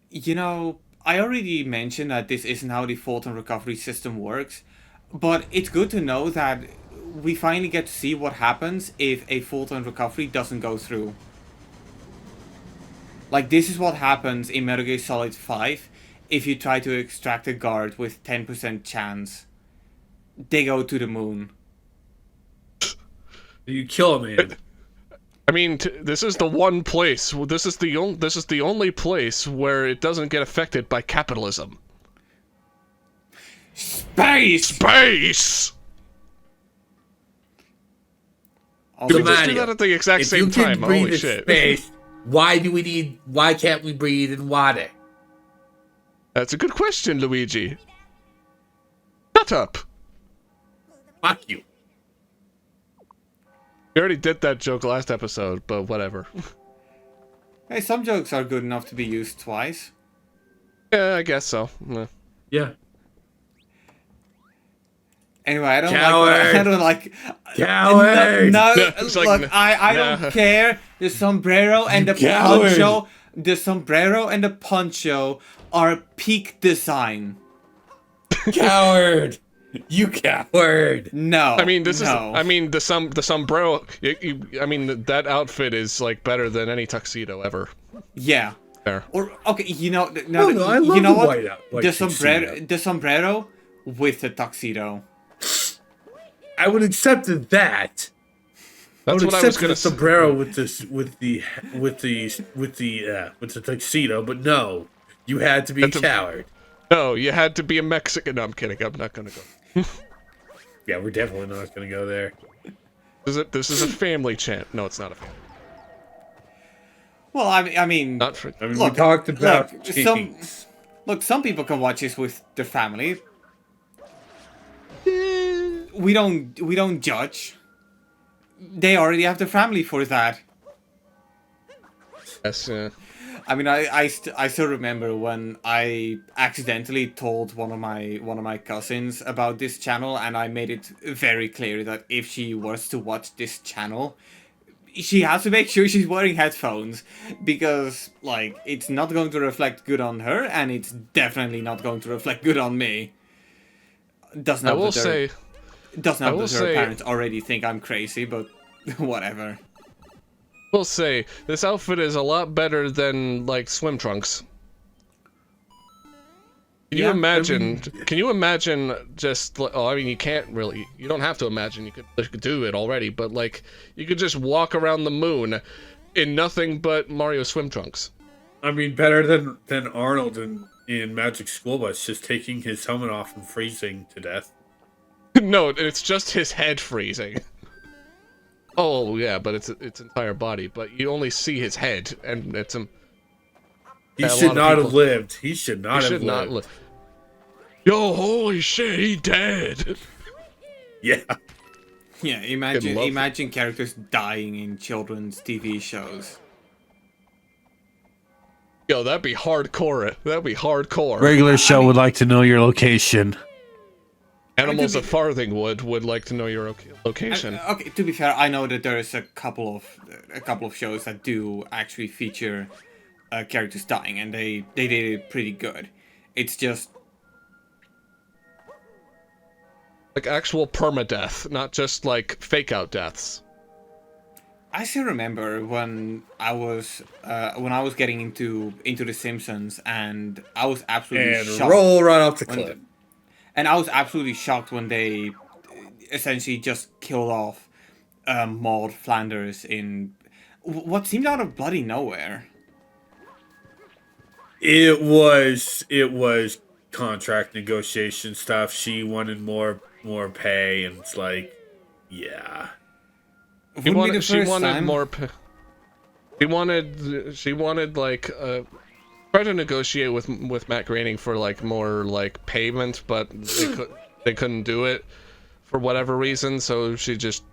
You know, I already mentioned that this isn't how the fault and recovery system works, but it's good to know that we finally get to see what happens if a fault and recovery doesn't go through. Like, this is what happens in Metal Gear Solid 5 if you try to extract a guard with 10% chance. They go to the moon. You kill a man. I mean, this is the one place. This is the only place where it doesn't get affected by capitalism. Space! Space. Oh, Did we So just do Mario, that at the exact if same you can time? breathe Holy in shit! space, why can't we breathe in water? That's a good question, Luigi. Shut up. Fuck you. We already did that joke last episode, but whatever. hey, some jokes are good enough to be used twice. Yeah, I guess so. Yeah. Anyway, I don't Coward. like. I don't like. Coward. No, No, it's like, look, I don't no. care. The sombrero and the coward. poncho. The sombrero and the poncho are peak design. Coward. You coward. No, I mean, this no. is. I mean, the sombrero. I mean, that outfit is like better than any tuxedo ever. Yeah. There. Or okay, no, No, I love you know the what? white the tuxedo. sombrero with the tuxedo. I would accept that. That's I would what I accept was gonna the sombrero with this with the tuxedo, but no, you had to be a That's a- coward. No, you had to be a Mexican. No, I'm kidding. I'm not gonna go. Yeah, we're definitely not gonna go there. This is a family chant. No, it's not a family. Well, I mean, Not for. I mean, Look, we talked about look, some people can watch this with their family. We don't judge. They already have the family for that. Yes. I mean, I still remember when I accidentally told one of my cousins about this channel, and I made it very clear that if she was to watch this channel, she has to make sure she's wearing headphones, because like it's not going to reflect good on her, and it's definitely not going to reflect good on me. Doesn't I help will that say. doesn't I help will that her say- parents already think I'm crazy, but whatever. Will say this outfit is a lot better than like swim trunks. Can you Yeah, imagine? Can you imagine just? Oh, I mean, you can't really. You don't have to imagine. You could do it already. But like, you could just walk around the moon in nothing but Mario swim trunks. I mean, better than Arnold in Magic School Bus, just taking his helmet off and freezing to death. No, it's just his head freezing. Oh yeah, but it's its entire body. But you only see his head, and it's him. He Yeah, a should lot of not have people- lived. He should not He have should not lived. Yo, holy shit, he dead. Yeah. Yeah, love it. imagine characters dying in children's TV shows. Yo, that'd be hardcore. That'd be hardcore. Regular show would like to know your location. Animals to of be- Farthing would like to know your location. Okay, to be fair, I know that there's a couple of shows that do actually feature characters dying, and they did it pretty good. It's just Like actual permadeath, not just like fake out deaths. I still remember when I was getting into The Simpsons, and I was absolutely And shocked. roll right off the when cliff. And I was absolutely shocked when they essentially just killed off Maud Flanders in what seemed out of bloody nowhere. It was contract negotiation stuff. She wanted more pay, and it's like, yeah. She Wouldn't be the she first wanted time. more. She wanted like try to negotiate with Matt Groening for like more like payment, but they couldn't do it for whatever reason, so she just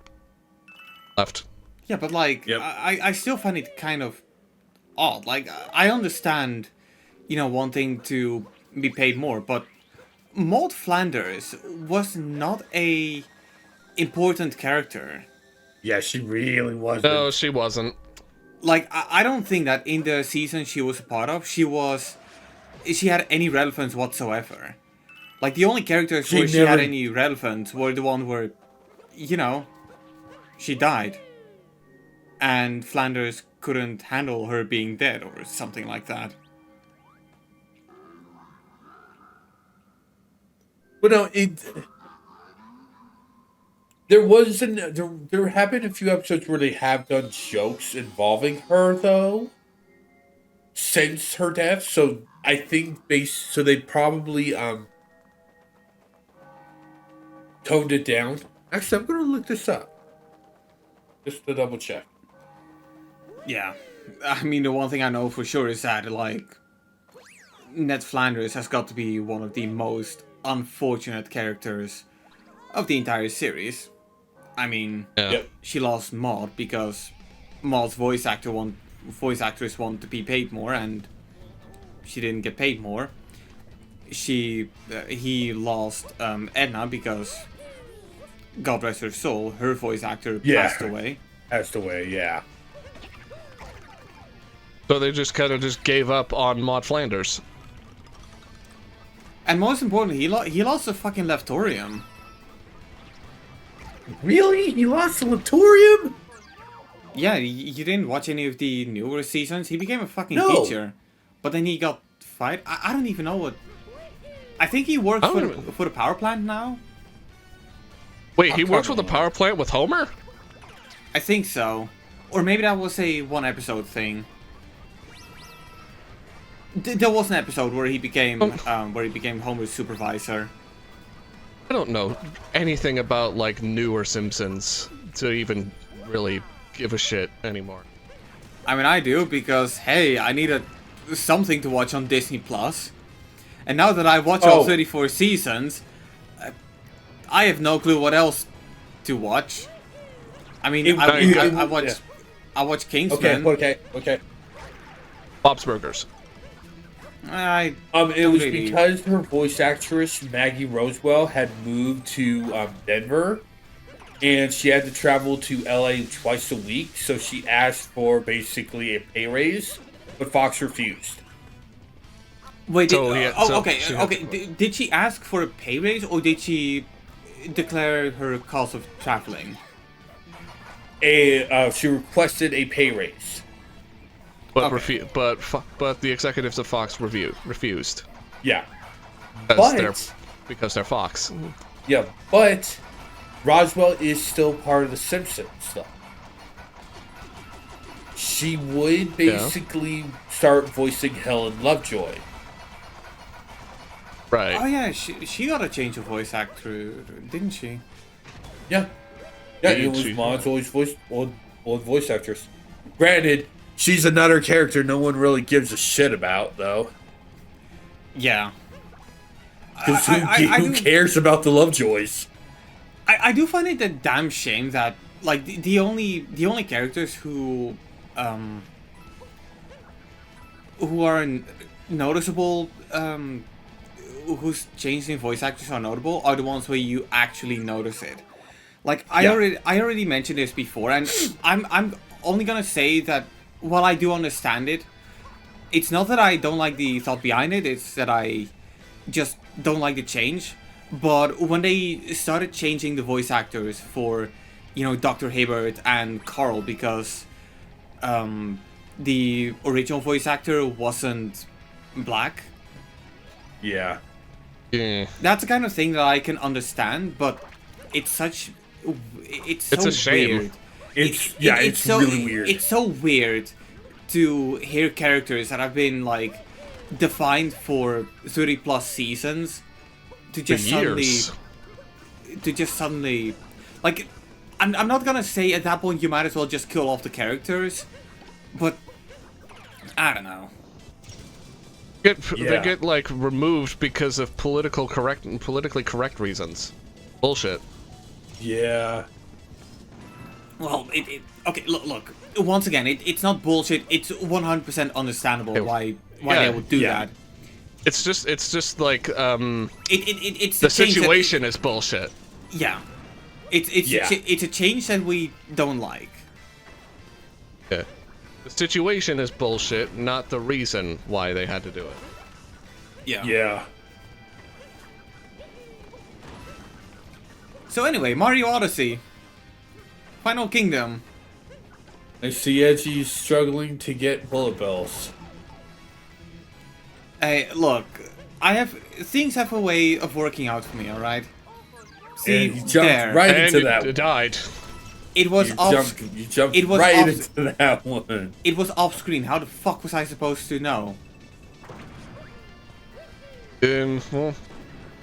left. Yeah, but like, Yep. I still find it kind of odd. Like, I understand, wanting to be paid more, but Maud Flanders was not a important character. Yeah, she really wasn't. No, she wasn't. Like, I don't think that in the season she was a part of, she was she had any relevance whatsoever. Like, the only characters She where she had never- any relevance were the one where, you know, she died. And Flanders couldn't handle her being dead or something like that. But no, there have been a few episodes where they have done jokes involving her though, since her death. So I think so they probably toned it down. Actually, I'm gonna look this up just to double check. Yeah. I mean, the one thing I know for sure is that, like, Ned Flanders has got to be one of the most unfortunate characters of the entire series. I mean, Yeah. Yep. she lost Maud because Maud's voice actress wanted to be paid more, and she didn't get paid more. He lost Edna because, God rest her soul, her voice actor passed away. Passed away, yeah. So they just kind of just gave up on Maud Flanders. And most importantly, he lost the fucking Leftorium. Really? He lost the Leptorium? Yeah, you didn't watch any of the newer seasons. He became a fucking No. teacher, but then he got fired. I don't even know what. I think he works for the power plant now. Wait, he I works can't with the power plant with Homer? I think so, or maybe that was a one episode thing. There was an episode where he became Homer's supervisor. I don't know anything about like newer Simpsons to even really give a shit anymore. I mean, I do because hey, I needed something to watch on Disney Plus, and now that I watch all 34 seasons, I have no clue what else to watch. I mean, I watch Kingsman. Okay. Bob's Burgers. I It was really- because her voice actress Maggie Rosewell had moved to Denver, and she had to travel to LA twice a week. So she asked for basically a pay raise, but Fox refused. Wait. So, yeah, so okay. she had Okay. Did she ask for a pay raise or did she declare her cost of traveling? She requested a pay raise. But Okay. but the executives of Fox refused Yeah, because they're Fox. yeah, but Roswell is still part of the Simpsons, though. She would basically start voicing Helen Lovejoy. Right. Oh yeah, she got a change of voice actor, didn't she? Yeah, it Did was she? Maud's old voice actress. Granted, she's another character no one really gives a shit about, though. Yeah. Because I who do- cares about the Lovejoys? I do find it a damn shame that like the only characters who are noticeable whose changes in voice actors are notable are the ones where you actually notice it. Like I already mentioned this before, and I'm only gonna say that while I do understand it, it's not that I don't like the thought behind it, it's that I just don't like the change. But when they started changing the voice actors for, Dr. Hibbert and Carl, because the original voice actor wasn't black, Yeah. Yeah. that's the kind of thing that I can understand, but it's so a shame. weird. It's so, really weird. It's so weird to hear characters that have been like defined for 30 plus seasons to just years. suddenly like I'm not gonna say at that point you might as well just kill off the characters, but I don't know. They Yeah. get like removed because of politically correct reasons. Bullshit. Yeah. Well, okay. Look. Once again, it's not bullshit. It's 100% understandable why they would do that. It's just like It's the a change that- situation is bullshit. yeah. It's a change that we don't like. Yeah. The situation is bullshit, not the reason why they had to do it. Yeah. So anyway, Mario Odyssey. Final Kingdom. I see Edgy's struggling to get bullet bills. Hey, look, things have a way of working out for me, alright? See, And you jumped there. right And into it that. died. It was off. You jumped it was right off- into that one. It was off screen. How the fuck was I supposed to know? Well,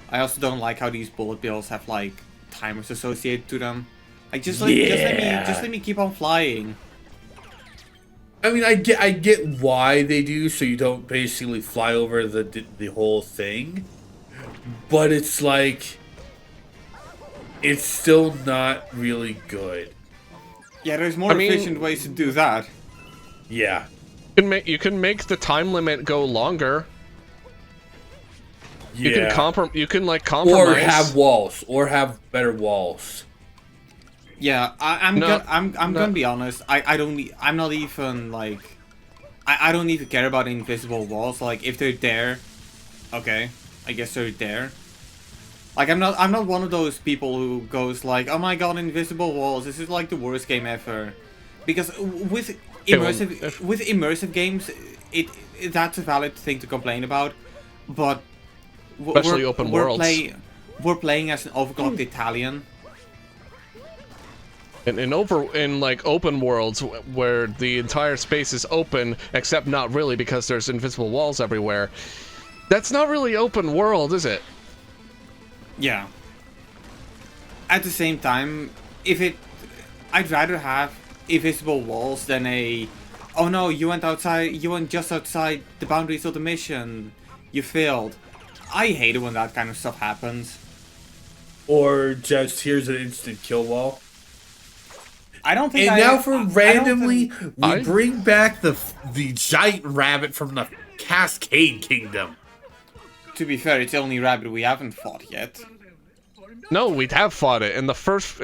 I also don't like how these bullet bills have like timers associated to them. Like just let me keep on flying. I mean, I get why they do, so you don't basically fly over the whole thing. But it's like, it's still not really good. Yeah, there's more efficient ways to do that. Yeah. you can make the time limit go longer. You Yeah. you can like compromise. Or have walls, or have better walls. Yeah, I'm gonna be honest. I'm not even like I don't even care about invisible walls. Like if they're there, okay, I guess they're there. Like I'm not one of those people who goes like, oh my god, invisible walls. This is like the worst game ever. Because with immersive games, that's a valid thing to complain about, but Especially open worlds. We're playing as an overclocked Italian. In like open worlds where the entire space is open, except not really because there's invisible walls everywhere. That's not really open world, is it? Yeah. At the same time, I'd rather have invisible walls than oh no, you went just outside the boundaries of the mission. You failed. I hate it when that kind of stuff happens. Or just, here's an instant kill wall. I don't think. And now for randomly, I- we bring back the giant rabbit from the Cascade Kingdom. To be fair, it's the only rabbit we haven't fought yet. No, we have fought it in the first.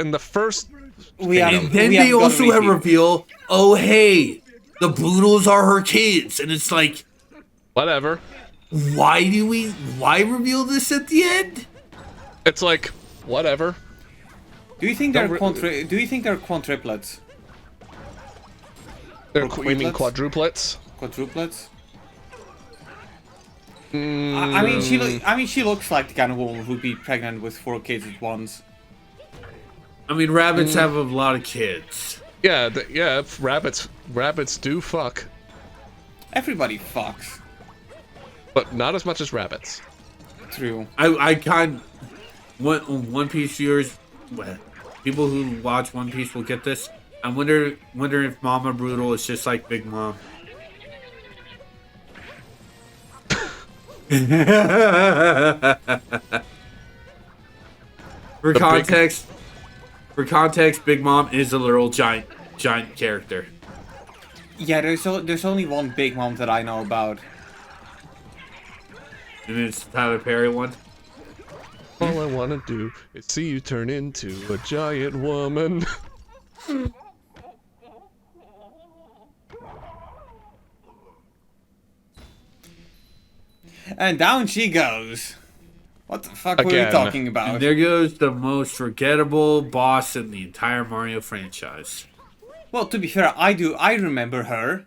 We have. And then we they haven't also gotten have repeat. reveal, oh hey, the Boodles are her kids, and it's like, Whatever. why reveal this at the end? It's like whatever. Do you think they're quadruplets? You mean quadruplets? quadruplets? Quadruplets? I mean, she looks like the kind of woman who'd be pregnant with 4 kids at once. I mean, rabbits have a lot of kids. Yeah, if rabbits do fuck, Everybody fucks. but not as much as rabbits. True. One Piece viewers, people who watch One Piece will get this. I wonder if Mama Brutal is just like Big Mom. For context, Big Mom is a literal giant character. Yeah, there's only one Big Mom that I know about. And it's the Tyler Perry one. All I wanna do is see you turn into a giant woman. And down she goes. What the fuck were we Again. talking about? And there goes the most forgettable boss in the entire Mario franchise. Well, to be fair, I remember her.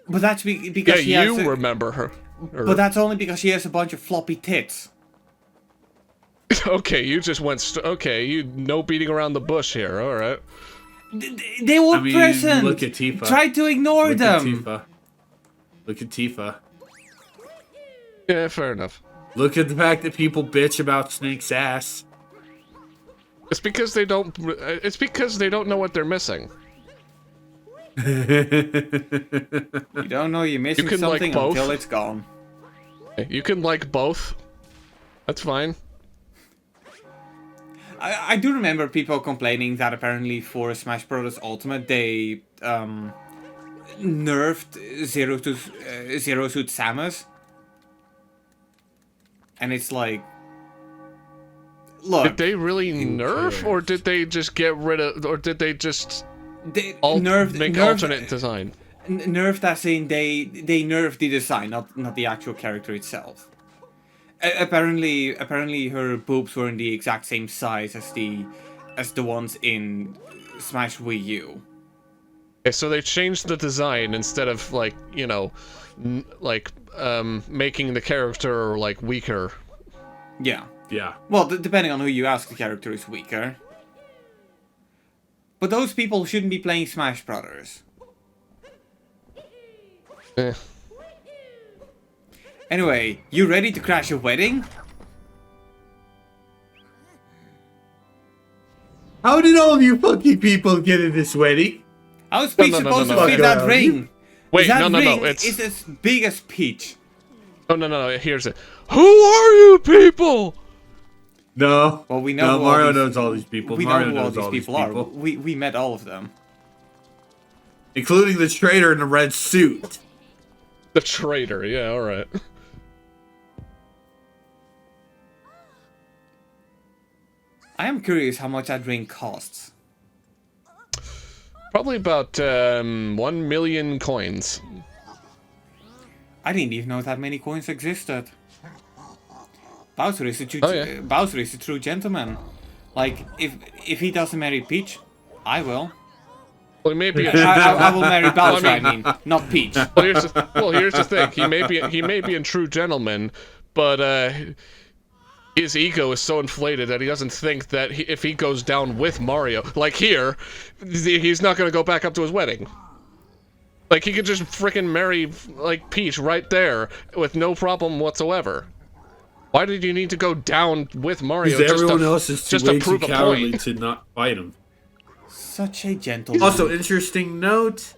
But that's because she Yeah, has you remember her. But that's only because she has a bunch of floppy tits. Okay, you just went. Okay, you no beating around the bush here. All right. They were I mean, present. look at Tifa. Try to ignore Look them. at Tifa. Look at Tifa. Yeah, fair enough. Look at the fact that people bitch about Snake's ass. It's because they don't. It's because they don't know what they're missing. You don't know you're missing can like something both. until it's gone. You can like both. That's fine. I do remember people complaining that apparently for Smash Bros. Ultimate they nerfed Zero Suit Samus. And it's like, look, Did they really nerf, or did they just get rid of, or did they just they make alternate design? Nerfed as in they nerfed the design, not the actual character itself. Apparently, her boobs weren't the exact same size as the ones in Smash Wii U. Okay, so they changed the design instead of like, you know, making the character like weaker. Yeah. Yeah. Well, depending on who you ask, the character is weaker. But those people shouldn't be playing Smash Brothers. Eh. Anyway, you ready to crash a wedding? How did all of you fucking people get in this wedding? How's Peach no, supposed no, to no. fit that ring? Wait, that no, ring it's... is as big as Peach. No, here's it. Who are you people? No. Well, we know No, who Mario all these, knows all these people. We Mario know who all knows these all these people are. people. We met all of them. Including the traitor in the red suit. The traitor, yeah, alright. I am curious how much that ring costs. Probably about 1 million coins. I didn't even know that many coins existed. Bowser is a true, Oh, yeah. Bowser is a true gentleman. Like, if he doesn't marry Peach, I will. Well, maybe. I will marry Bowser. I mean, not Peach. Well, here's the thing. He may be a true gentleman, but his ego is so inflated that he doesn't think that if he goes down with Mario, like here, he's not gonna go back up to his wedding. Like he could just frickin' marry like Peach right there with no problem whatsoever. Why did you need to go down with Mario? Because everyone else is just way to too prove a cowardly point? to not fight him. Such a gentleman. Also, interesting note,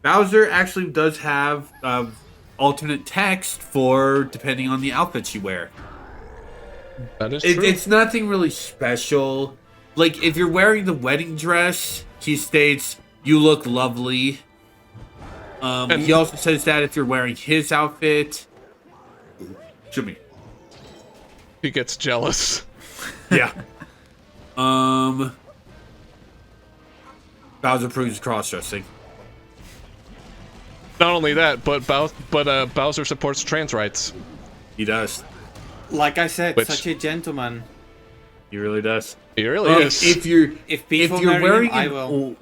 Bowser actually does have alternate text for depending on the outfits you wear. That is true. It's nothing really special. Like, if you're wearing the wedding dress, he states, "You look lovely." He also says that if you're wearing his outfit... Shoot me. He gets jealous. Yeah. Bowser proves cross-dressing. Not only that, but Bowser supports trans rights. He does. Like I said, Which- such a gentleman. He really does. He really is. If you're If Peach if will you're marry wearing him, I will.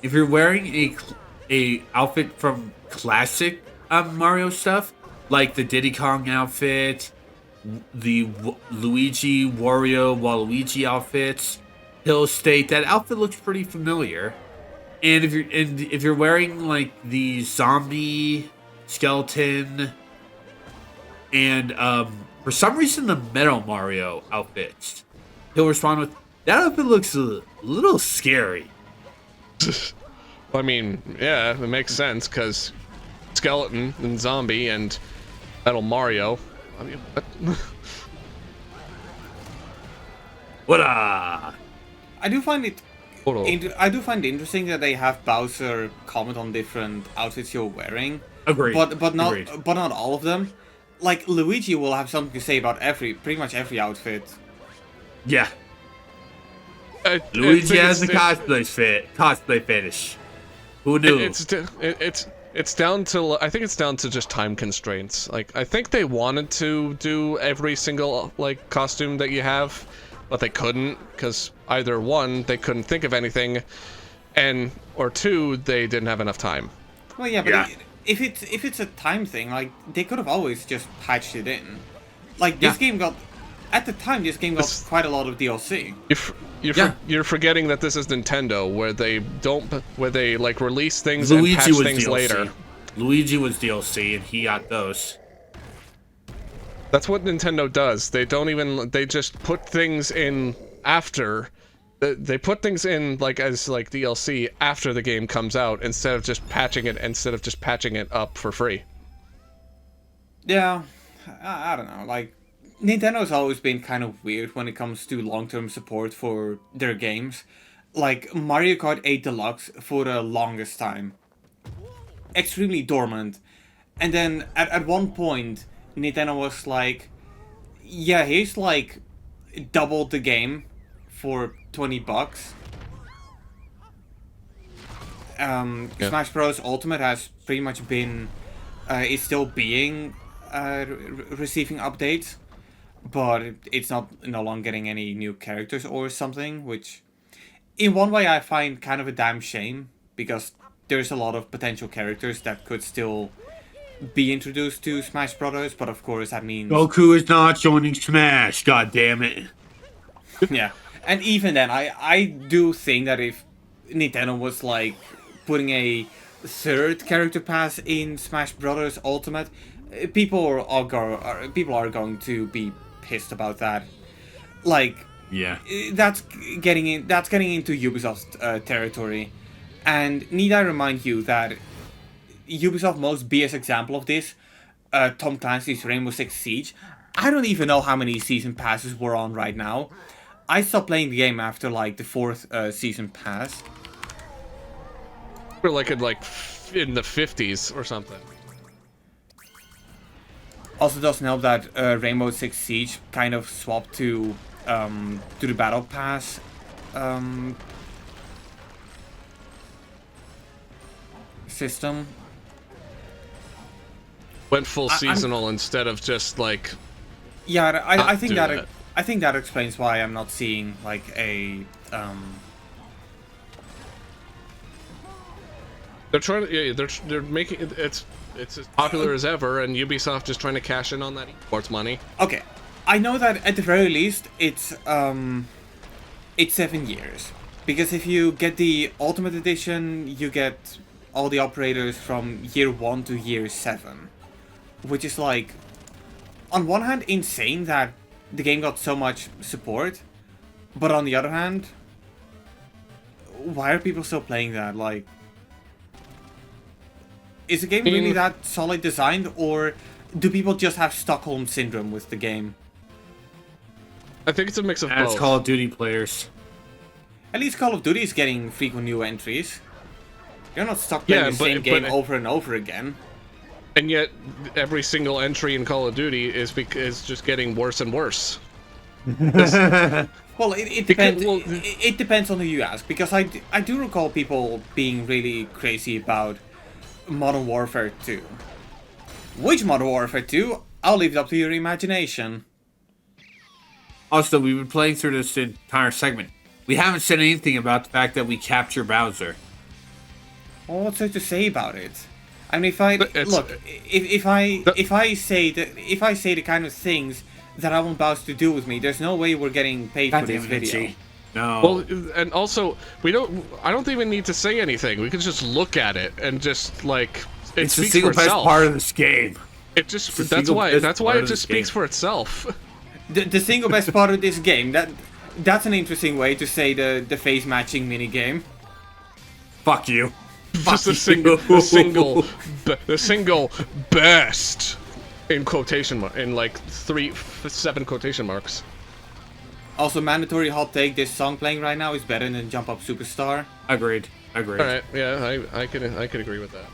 if you're wearing a outfit from classic Mario stuff, like the Diddy Kong outfit, the Luigi, Wario, Waluigi outfits, he'll state that outfit looks pretty familiar. And if you're wearing like the zombie, skeleton, and for some reason the Metal Mario outfits, he'll respond with, "That outfit looks a little scary." I mean, yeah, it makes sense because skeleton and zombie and Metal Mario. I mean, what? What I do find it. Hold on. I do find it interesting that they have Bowser comment on different outfits you're wearing. Agreed. But not Agreed. but not all of them. Like Luigi will have something to say about pretty much every outfit. Yeah. I Luigi think has the it's- cosplay fetish. Who knew? It's down to, I think it's down to just time constraints. Like I think they wanted to do every single like costume that you have, but they couldn't because either one, they couldn't think of anything, or two, they didn't have enough time. Well, yeah, but Yeah. if it's a time thing, like they could have always just patched it in. Like this game got, at the time, this game got quite a lot of DLC. You're forgetting that this is Nintendo, where they like release things and patch things later. Luigi was DLC, and he got those. That's what Nintendo does. They just put things in after. They put things in like as like DLC after the game comes out instead of just patching it up for free. Yeah, I don't know. Like Nintendo's always been kind of weird when it comes to long-term support for their games. Like Mario Kart 8 Deluxe for the longest time, extremely dormant, and then at one point Nintendo was like, "Yeah, here's like double the game for $20." Smash Bros. Ultimate has pretty much been, is still being receiving updates. but it's not no longer getting any new characters or something, which in one way I find kind of a damn shame, because there's a lot of potential characters that could still be introduced to Smash Brothers, but of course that means Goku is not joining Smash. God damn it! yeah. And even then, I do think that if Nintendo was like putting a third character pass in Smash Brothers Ultimate, people are going to be pissed about that. Like Yeah. that's getting into Ubisoft territory. And need I remind you that Ubisoft's most BS example of this, Tom Clancy's Rainbow Six Siege. I don't even know how many season passes we're on right now. I stopped playing the game after like the fourth season pass. We're like in the 50s or something. Also doesn't help that Rainbow Six Siege kind of swapped to the Battle Pass system. Went full I'm- seasonal instead of just like. Yeah, I think do that, that. I think that explains why I'm not seeing like a They're trying to. Yeah, they're making it. It's as popular as ever, and Ubisoft is trying to cash in on that esports money. Okay, I know that at the very least it's 7 years, because if you get the Ultimate Edition, you get all the operators from year 1 to year 7, which is like, on one hand, insane that the game got so much support, but on the other hand, why are people still playing that? Like, is the game really that solid designed, or do people just have Stockholm Syndrome with the game? I think it's a mix of That's both. Call of Duty players. At least Call of Duty is getting frequent new entries. You're not stuck playing the same game over and over again. And yet, every single entry in Call of Duty is just getting worse and worse. Well, it depends. Well, It depends on who you ask, because I do recall people being really crazy about Modern Warfare 2. Which Modern Warfare 2? I'll leave it up to your imagination. Also, we've been playing through this entire segment. We haven't said anything about the fact that we capture Bowser. Well, what's there to say about it? I mean, if I say the kind of things that I want Bowser to do with me, there's no way we're getting paid for this video. No. Well, and also I don't even need to say anything. We can just look at it and just like it it's the speaks single for best itself. part of this game. It just It's the that's single why best part it of just this speaks game. for itself. The single best part of this game, that's an interesting way to say the face matching minigame. Fuck you. Just the single best in quotation mark in like 7 quotation marks. Also, mandatory hot take: this song playing right now is better than Jump Up Superstar. Agreed. All right, yeah, I can agree with that.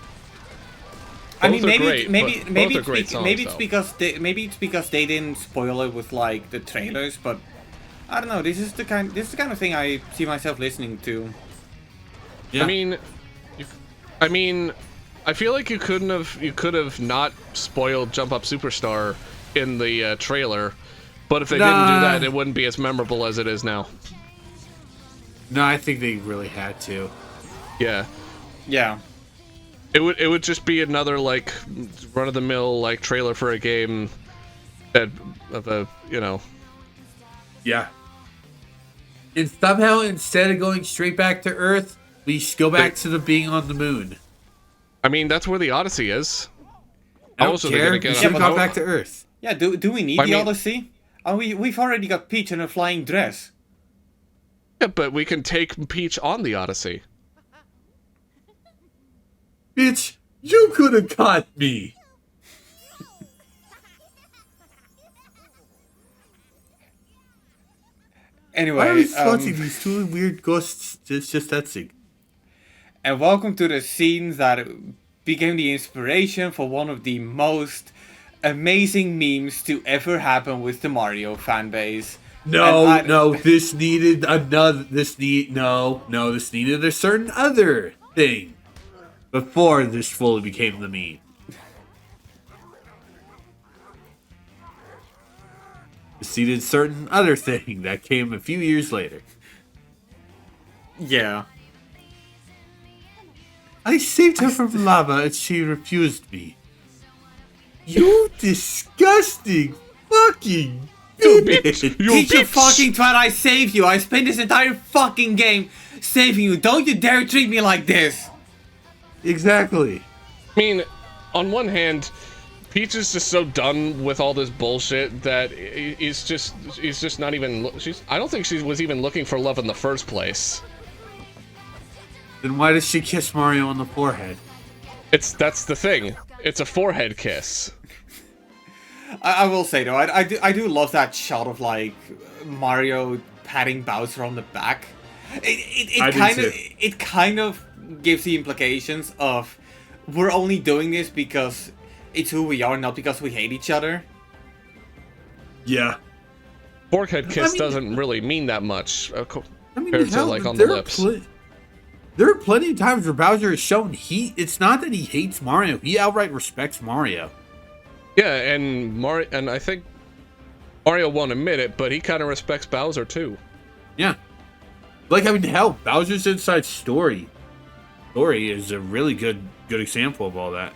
I mean, Both are maybe great. Both are great songs, maybe it's though. because they didn't spoil it with like the trailers, but I don't know. This is the kind of thing I see myself listening to. Yeah. I mean, I feel like you could have not spoiled Jump Up Superstar in the trailer, but if they didn't do that, it wouldn't be as memorable as it is now. No, I think they really had to. Yeah. Yeah. It would just be another like run of the mill like trailer for a game that of a Yeah. And somehow, instead of going straight back to Earth, we go back to the being on the moon. I mean that's where the Odyssey is. I don't Also, they're care. gonna We get should have on- gone back to Earth. Yeah. Do we need I the mean- Odyssey? We've already got Peach in a flying dress. Yeah, but we can take Peach on the Odyssey. Bitch, you could have caught me. Anyway, Why are you watching these two weird ghosts just dancing? and welcome to the scene that became the inspiration for one of the most amazing memes to ever happen with the Mario fanbase. No, this needed another. This needed a certain other thing before this fully became the meme. Preceded certain other thing that came a few years later. Yeah. I saved her from lava and she refused me. You disgusting fucking bitch. Teach you fucking twat, I saved you. I spent this entire fucking game saving you. Don't you dare treat me like this. Exactly. I mean, on one hand, Peach is just so done with all this bullshit that he's just not even. I don't think she was even looking for love in the first place. Then why does she kiss Mario on the forehead? That's the thing. It's a forehead kiss. I will say though, I do love that shot of like Mario patting Bowser on the back. It kind of gives the implications of we're only doing this because it's who we are, not because we hate each other. Yeah. Forehead kiss doesn't really mean that much compared to like on the lips. There are plenty of times where Bowser has shown it's not that he hates Mario, he outright respects Mario. Yeah, and I think Mario won't admit it, but he kind of respects Bowser too. Yeah. Like, I mean, hell, Bowser's Inside Story is a really good example of all that.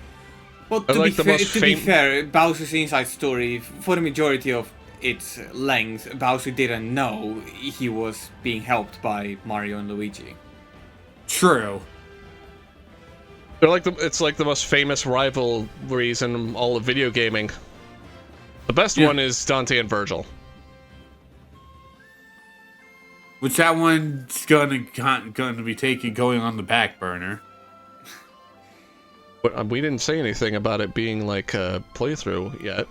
Well, to be fair, Bowser's Inside Story, for the majority of its length, Bowser didn't know he was being helped by Mario and Luigi. True. They're like it's like the most famous rivalries in all of video gaming. The best one is Dante and Virgil. Which that one's gonna be going on the back burner. But we didn't say anything about it being like a playthrough yet.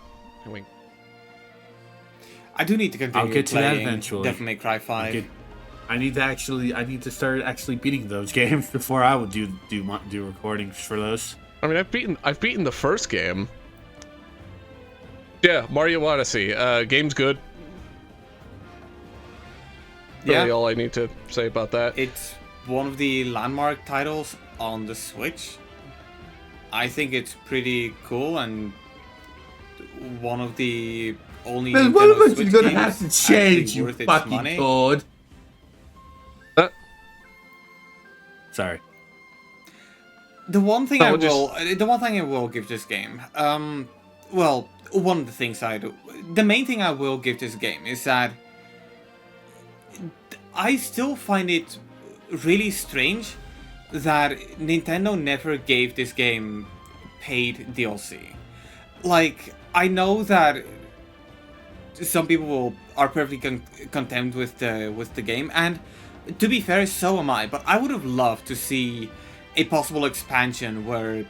I do need to continue. I'll get to that eventually. Devil May Cry 5. I need to start actually beating those games before I would do recordings for those. I mean, I've beaten the first game. Yeah, Mario Odyssey. Game's good. Really all I need to say about that. It's one of the landmark titles on the Switch. I think it's pretty cool and one of the only. Man, what am I gonna have to change, you fucking toad? Sorry. The one thing I will give this game, well, one of the things the main thing I will give this game is that I still find it really strange that Nintendo never gave this game paid DLC. Like, I know that some people are perfectly content with the game, and to be fair, so am I, but I would have loved to see a possible expansion where,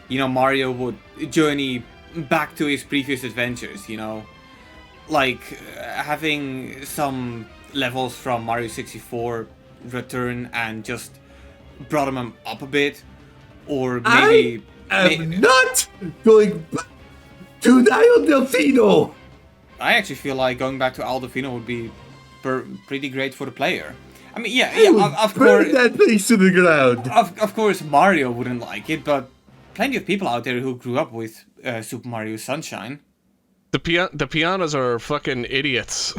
you know, Mario would journey back to his previous adventures, you know? Like, having some levels from Mario 64 return and just brought him up a bit, or maybe... I'm not going back to Isle Delfino! I actually feel like going back to Isle Delfino would be pretty great for the player. I mean, of course, that place to the ground. Of course, Mario wouldn't like it, but plenty of people out there who grew up with Super Mario Sunshine. The pianos are fucking idiots.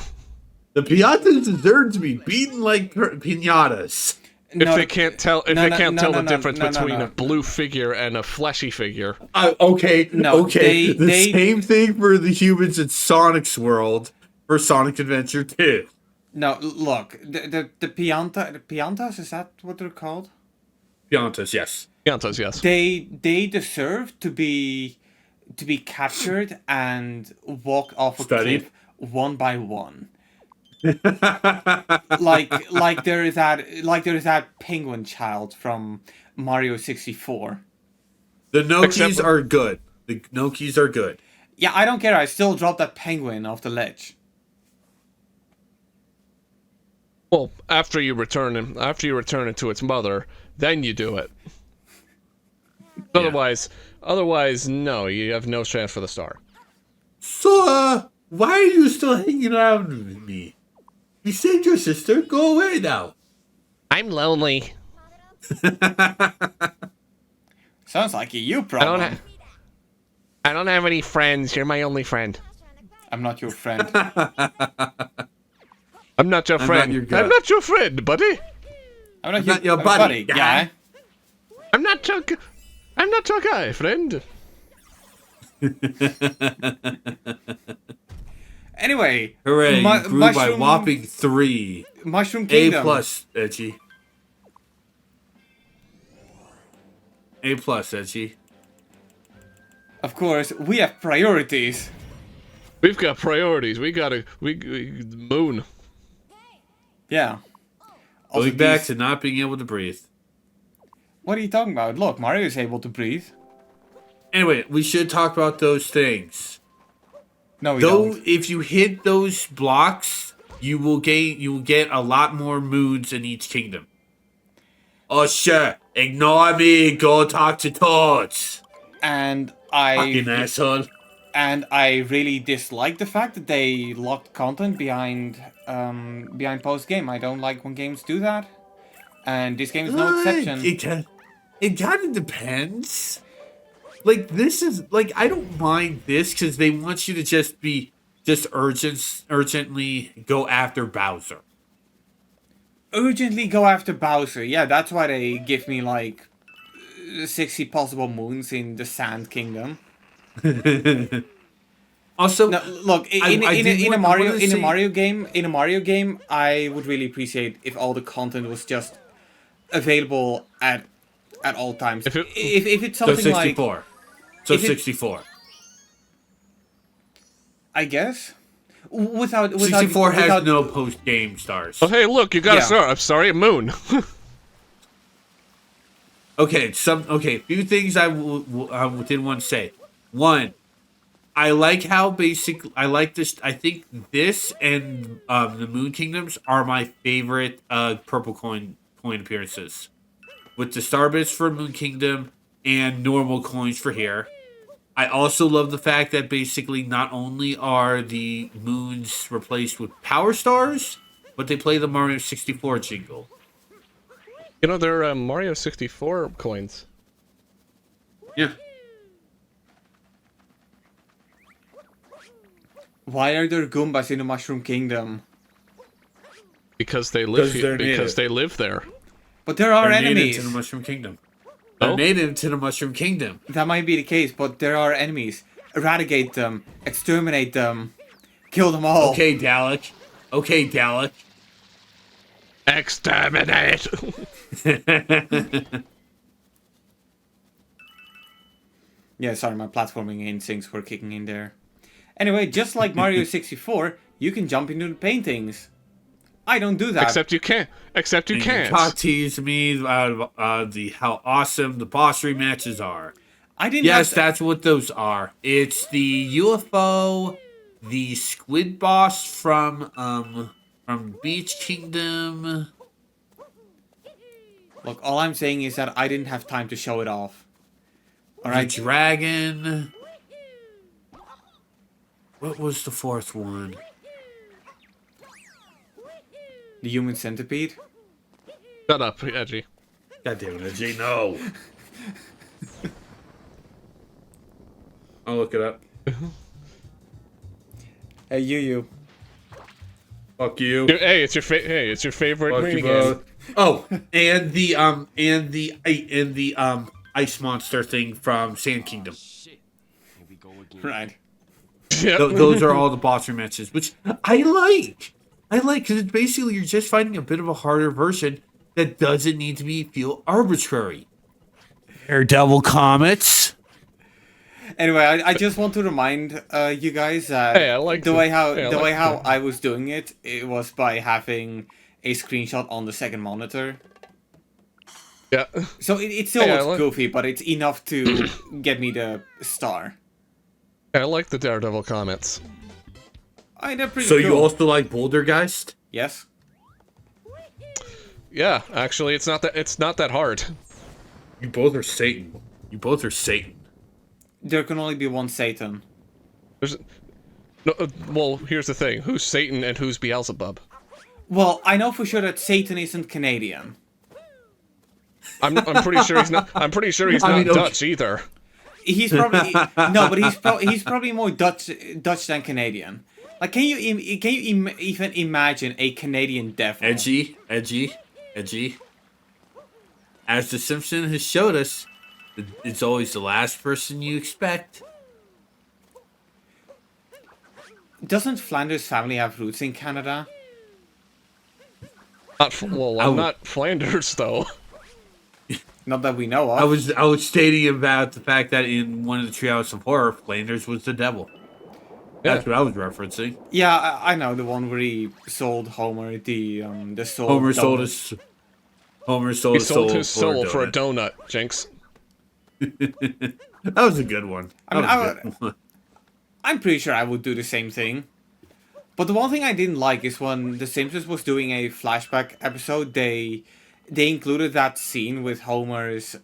The piatas deserve to be beaten like pinatas. If they can't tell the difference between a blue figure and a fleshy figure. Okay. The same thing for the humans in Sonic's world for Sonic Adventure 2. No, look, the Piantas, is that what they're called? Piantas, yes. Piantas, yes. They deserve to be captured and walk off a cliff one by one. like there is that penguin child from Mario 64. The Nokis are good. The Nokis are good. Yeah, I don't care. I still dropped that penguin off the ledge. Well, after you return it to its mother, then you do it. Yeah. Otherwise, no, you have no chance for the star. So, why are you still hanging around with me? You saved your sister. Go away now. I'm lonely. Sounds like a you problem. I don't have any friends. You're my only friend. I'm not your friend. I'm not your I'm friend. not your guy. I'm not your friend, buddy. I'm not your buddy, guy. I'm not your guy, friend. Anyway, Hooray, you grew by Mushroom, whopping 3. Mushroom A Kingdom. plus, Edgy. A plus, Edgy. Of course, we have priorities. We've got priorities. We moon. Yeah. Also, Going back these- to not being able to breathe. What are you talking about? Look, Mario is able to breathe. Anyway, we should talk about those things. No, we Though, don't. if you hit those blocks, you will get a lot more moods in each kingdom. Oh sure, ignore me, go talk to Toads. And Fucking asshole. And I really dislike the fact that they locked content behind post game. I don't like when games do that, and this game is no exception. It kind of depends. Like this is like I don't mind this because they want you to just urgently go after Bowser. Urgently go after Bowser. Yeah, that's why they give me like 60 possible moons in the Sand Kingdom. Also, No, look, in a Mario game, I would really appreciate if all the content was just available at all times. If it's so something like 64. So if it- 64. I guess without 64 has without, no post game stars. Oh, hey, look, you got Yeah. a star. I'm sorry, a moon. Okay, a few things I did want to say. One, I like how I like this. I think this and the Moon Kingdoms are my favorite purple coin appearances, with the star bits for Moon Kingdom and normal coins for here. I also love the fact that basically not only are the moons replaced with power stars, but they play the Mario 64 jingle. You know, they're Mario 64 coins. Yeah. Why are there Goombas in the Mushroom Kingdom? Because they live Because here. they're Because native. they live there. But there are They're native enemies. to the Mushroom Kingdom. Oh? They're native to the Mushroom Kingdom. That might be the case, but there are enemies. Eradicate them. Exterminate them. Kill them all. Okay, Dalek. Okay, Dalek. Exterminate! Yeah, sorry, my platforming instincts were kicking in there. Anyway, just like Mario 64, you can jump into the paintings. I don't do that. Except you can't. Except you And can't. Talk tease me how awesome the boss rematches are. I didn't Yes, have to- that's what those are. It's the UFO, the squid boss from Beach Kingdom. Look, all I'm saying is that I didn't have time to show it off. The Alright, dragon. What was the fourth one? the human centipede. Shut up, Edgy. God damn it, Jay, no. I'll look it up. Hey, you. Fuck you. Hey, it's your favorite Fuck mini you game. both. Oh, and the ice monster thing from Sand Kingdom. Right. Yep. Those are all the boss rematches, which I like. Because it's basically you're just fighting a bit of a harder version that doesn't need to feel arbitrary. Daredevil comets. Anyway, I just want to remind you guys that Hey, I like the the- way how hey, I the like way how the- I was doing it. It was by having a screenshot on the second monitor. Yeah. So it still Hey, I looks like- goofy, but it's enough to get me the star. I like the Daredevil comments. They're pretty So cool. you also like Bouldergeist? Yes. Yeah, actually, it's not that hard. You both are Satan. There can only be one Satan. There's no. Well, here's the thing: who's Satan and who's Beelzebub? Well, I know for sure that Satan isn't Canadian. I'm pretty sure he's not. I'm pretty sure he's I not mean, okay. Dutch either. he's probably no, but he's probably more Dutch than Canadian. Like, even imagine a Canadian devil? Edgy. As The Simpsons has showed us, it's always the last person you expect. Doesn't Flanders' family have roots in Canada? Not Flanders though. Not that we know of. I was stating about the fact that in one of the Treehouse of Horror, Flanders was the devil. That's what I was referencing. Yeah, I know the one where he sold Homer the soul. Homer sold his soul for a donut, Jinx. That was a good one. I'm pretty sure I would do the same thing. But the one thing I didn't like is when The Simpsons was doing a flashback episode, they included that scene with Homer's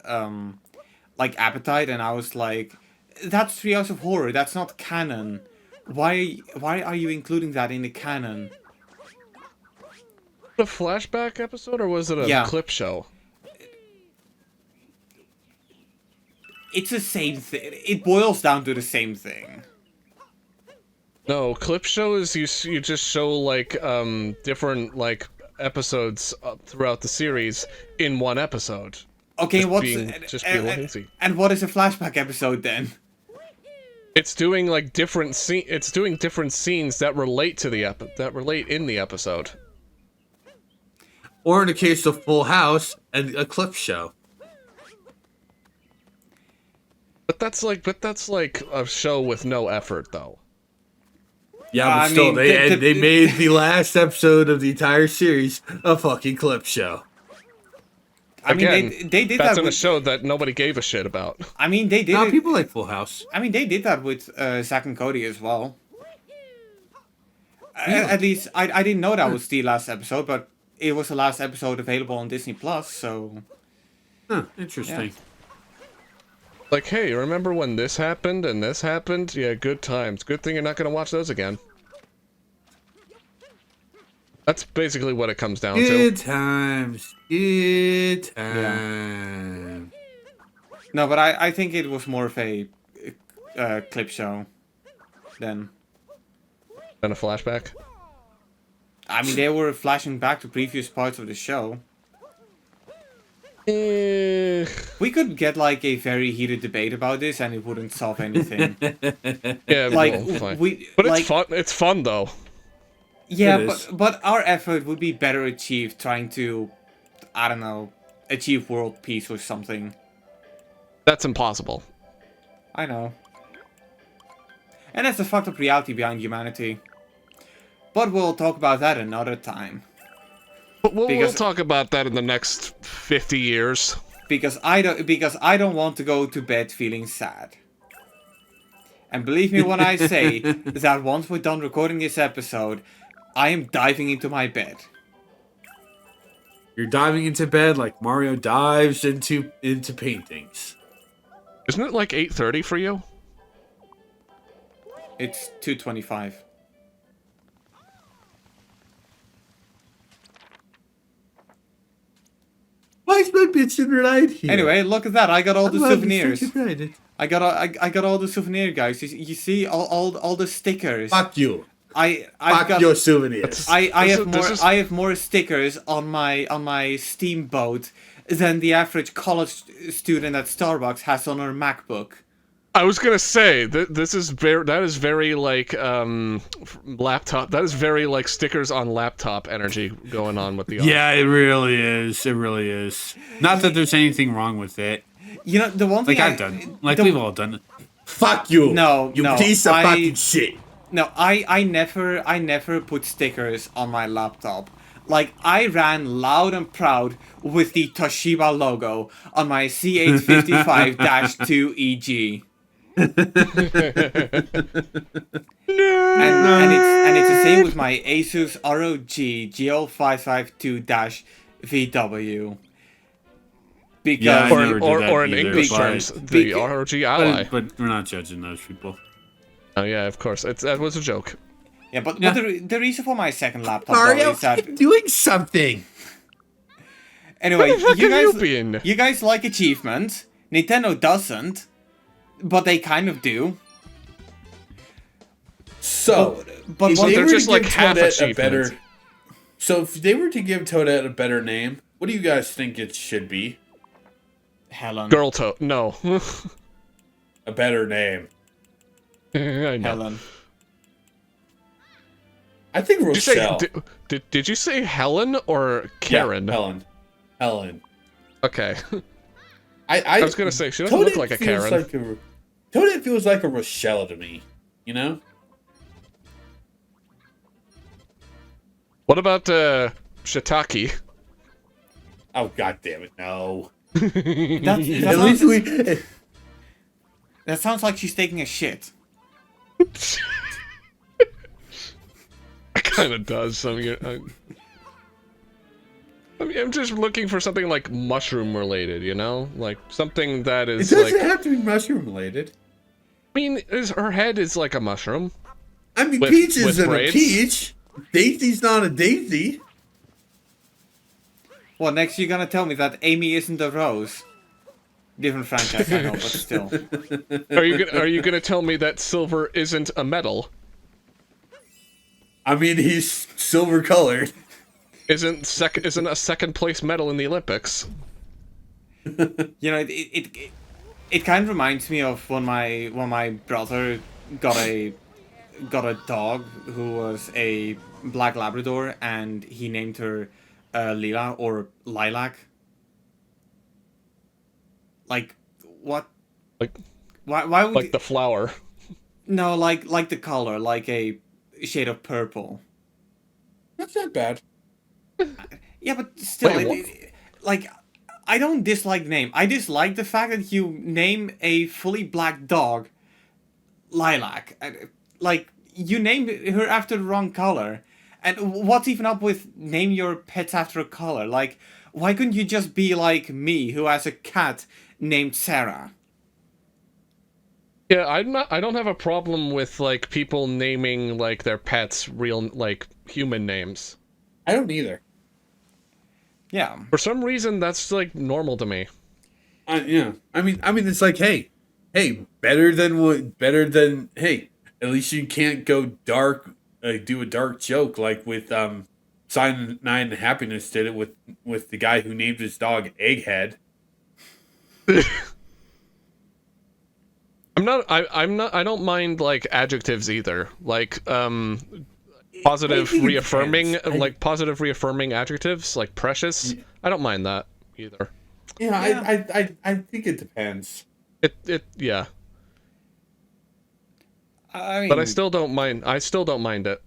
like appetite, and I was like, that's Treehouse of Horror, that's not canon. Why are you including that in the canon? A flashback episode, or was it a clip show? It's the same thing. It boils down to the same thing. No, clip show is you just show like different like episodes throughout the series in one episode. Okay, and what is a flashback episode then? It's doing like different scenes that relate to in the episode. Or in the case of Full House, a clip show. But that's like a show with no effort though. Yeah, but still, they made the last episode of the entire series a fucking clip show. I mean, they did that's that in a show that nobody gave a shit about. I mean, they did people like Full House. I mean, they did that with Zack and Cody as well. At least, I didn't know that was the last episode, but it was the last episode available on Disney Plus, so... Huh, interesting. Yeah. Like, hey, remember when this happened and this happened? Yeah, good times. Good thing you're not going to watch those again. That's basically what it comes down to. Good times. Good times. Yeah. No, but I think it was more of a clip show than a flashback. I mean, they were flashing back to previous parts of the show. We could get like a very heated debate about this, and it wouldn't solve anything. Yeah, like well, fine. But it's fun. It's fun though. Yeah, but our effort would be better achieved trying to, I don't know, achieve world peace or something. That's impossible. I know. And that's the fucked up reality behind humanity. But we'll talk about that another time. But we'll talk about that in the next 50 years. Because I don't want to go to bed feeling sad. And believe me when I say that once we're done recording this episode, I am diving into my bed. You're diving into bed like Mario dives into paintings. Isn't it like 8:30 for you? It's 2:25. Why is my bitchin' right here? Anyway, look at that! I got all the souvenirs. I got all the souvenir, guys. You see all the stickers. Fuck you. I've got your souvenirs. I have more stickers on my Steamboat than the average college student at Starbucks has on her MacBook. I was gonna say that that is very like laptop. That is very like stickers on laptop energy going on with the art. Yeah, it really is. It really is. Not that there's anything wrong with it. You know, the one thing I've done, we've all done it. Fuck you. No, you piece of fucking shit. No, I never put stickers on my laptop. Like, I ran loud and proud with the Toshiba logo on my C855-2EG. And it's the same with my Asus ROG GL552-VW. Because or in English terms, the ROG Ally. But we're not judging those people. Oh yeah, of course. That was a joke. Yeah, but the reason for my second laptop Mario, is that I'm doing something. Anyway, you guys like achievements. Nintendo doesn't. but they kind of do. So, But if what they they're were just to like give half Toadette a achievements. better, so if they were to give Toadette a better name, what do you guys think it should be? Helen. Girl Toad. No. A better name. I know. Helen. I think Did you say Rochelle. did you say Helen or Karen? Yeah, Helen. Okay. I was gonna say, she doesn't look like a feels Karen. Toadette feels like a Rochelle to me. You know? What about Shiitake? Oh, god damn it, no. At least we. That sounds like she's taking a shit. It kind of does. I mean, I'm just looking for something like mushroom related, you know, like something that It is doesn't like. have to be mushroom related. I mean, her head is like a mushroom. I mean, With- Peach with isn't a braids? peach. Daisy's not a daisy. Well, next you're gonna tell me that Amy isn't a rose. Different franchise, I know, but still. Are you gonna tell me that silver isn't a metal? I mean, he's silver colored. Isn't a second place medal in the Olympics? You know, it kind of reminds me of when my brother got a dog who was a black Labrador, and he named her Lila or Lilac. Like, what? Like Why would like the flower. no, like the color, like a shade of purple. That's not bad. Yeah, but still, Wait, like, I don't dislike the name. I dislike the fact that you name a fully black dog Lilac. Like, you named her after the wrong color. And what's even up with name your pets after a color? Like, why couldn't you just be like me, who has a cat named Sarah? Yeah, I don't have a problem with like people naming like their pets real like human names. I don't either. Yeah. For some reason, that's like normal to me. Yeah. I mean, it's like, hey, better than, hey, at least you can't go dark, do a dark joke like with Silent Night and Happiness did it with the guy who named his dog Egghead. I don't mind like adjectives either. Like positive think it reaffirming depends. positive reaffirming adjectives like precious. I don't mind that either. Yeah, Yeah. I think it depends. It yeah. I mean, But I still don't mind it.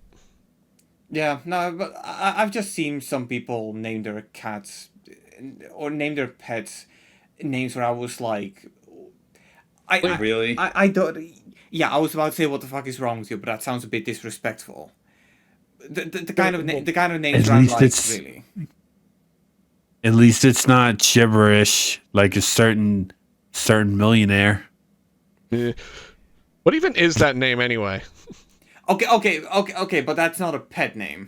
yeah, no, but I've just seen some people name their cats or name their pets names where I was like, Really? I don't. Yeah, I was about to say what the fuck is wrong with you, but that sounds a bit disrespectful. The kind of the kind of names At I'm least like, it's- really. At least it's not gibberish like a certain millionaire. What even is that name anyway? Okay, but that's not a pet name.